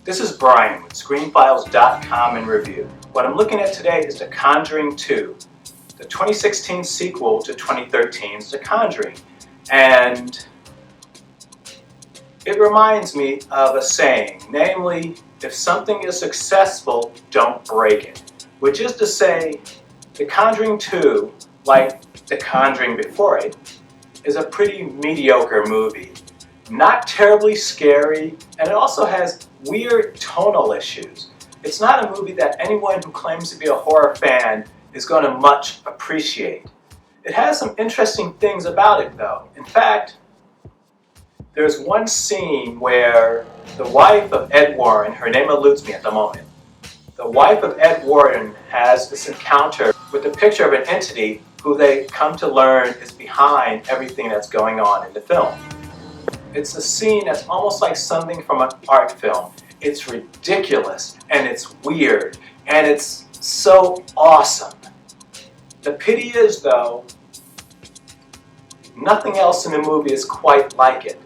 This is Brian with ScreenFiles.com in review. What I'm looking at today is The Conjuring 2, the 2016 sequel to 2013's The Conjuring. And it reminds me of a saying, namely, if something is successful, don't break it. Which is to say, The Conjuring 2, like The Conjuring before it, is a pretty mediocre movie. Not terribly scary, and it also has weird tonal issues. It's not a movie that anyone who claims to be a horror fan is going to much appreciate. It has some interesting things about it though. In fact, there's one scene where the wife of Ed Warren, her name eludes me at the moment, the wife of Ed Warren has this encounter with a picture of an entity who they come to learn is behind everything that's going on in the film. It's a scene that's almost like something from an art film. It's ridiculous, and it's weird, and it's so awesome. The pity is, though, nothing else in the movie is quite like it.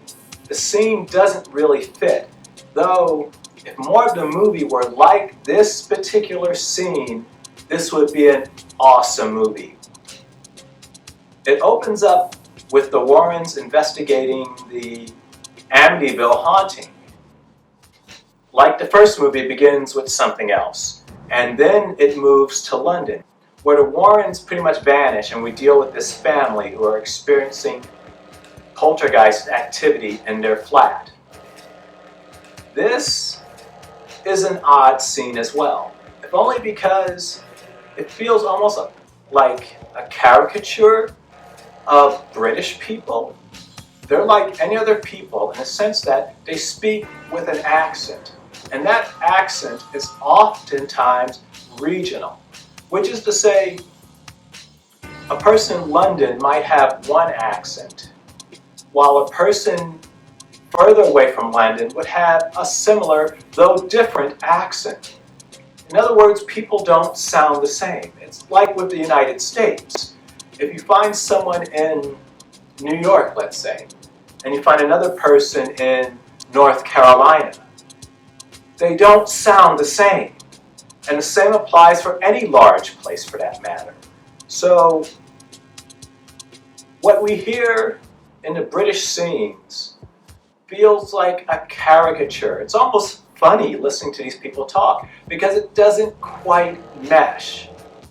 The scene doesn't really fit, though if more of the movie were like this particular scene, this would be an awesome movie. It opens up with the Warrens investigating the Amityville haunting. Like the first movie, it begins with something else, and then it moves to London, where the Warrens pretty much vanish, and we deal with this family who are experiencing poltergeist activity in their flat. This is an odd scene as well, if only because it feels almost like a caricature of British people. They're like any other people in the sense that they speak with an accent, and that accent is oftentimes regional, which is to say a person in London might have one accent, while a person further away from London would have a similar, though different, accent. In other words, people don't sound the same. It's like with the United States. If you find someone in New York, let's say, and you find another person in North Carolina, they don't sound the same. And the same applies for any large place for that matter. So what we hear in the British scenes feels like a caricature. It's almost funny listening to these people talk because it doesn't quite mesh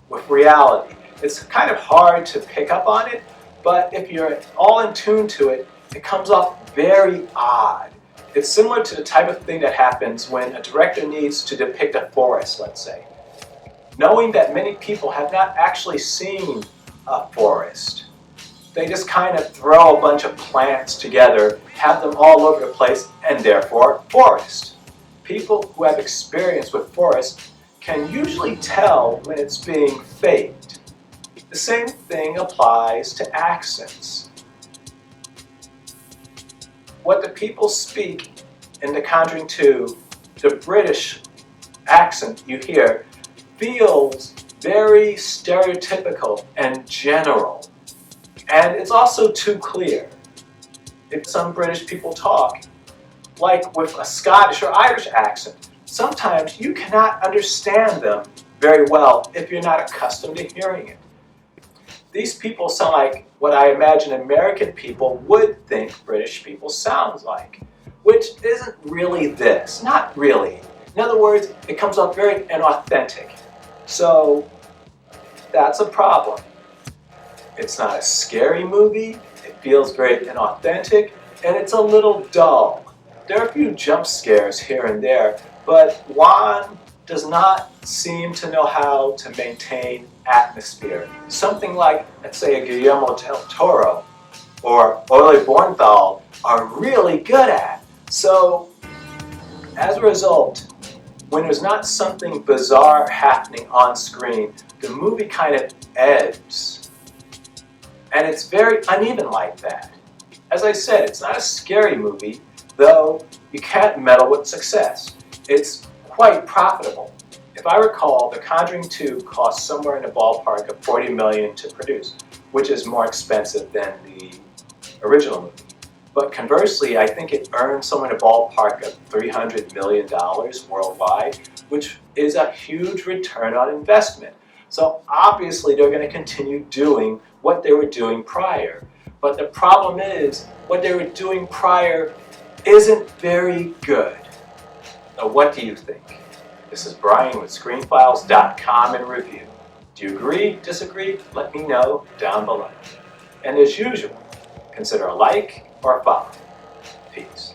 with reality. It's kind of hard to pick up on it, but if you're all in tune to it, it comes off very odd. It's similar to the type of thing that happens when a director needs to depict a forest, let's say. Knowing that many people have not actually seen a forest, they just kind of throw a bunch of plants together, have them all over the place, and therefore forest. People who have experience with forests can usually tell when it's being faked. The same thing applies to accents. What the people speak in The Conjuring 2, the British accent you hear, feels very stereotypical and general. And it's also too clear. If some British people talk, like with a Scottish or Irish accent, sometimes you cannot understand them very well if you're not accustomed to hearing it. These people sound like what I imagine American people would think British people sounds like, which isn't really this, not really. In other words, it comes off very inauthentic. So that's a problem. It's not a scary movie, it feels very inauthentic, and it's a little dull. There are a few jump scares here and there, but Wan does not seem to know how to maintain atmosphere. Something like, let's say, a Guillermo del Toro or Ole Bornthal are really good at. So, as a result, when there's not something bizarre happening on screen, the movie kind of ebbs. And it's very uneven like that. As I said, it's not a scary movie, though you can't meddle with success. It's quite profitable. If I recall, The Conjuring 2 cost somewhere in the ballpark of $40 million to produce, which is more expensive than the original movie. But conversely, I think it earned someone a ballpark of $300 million worldwide, which is a huge return on investment. So obviously they're going to continue doing what they were doing prior. But the problem is, what they were doing prior isn't very good. Now what do you think? This is Brian with ScreenFiles.com in review. Do you agree, disagree? Let me know down below. And as usual, consider a like or a follow. Peace.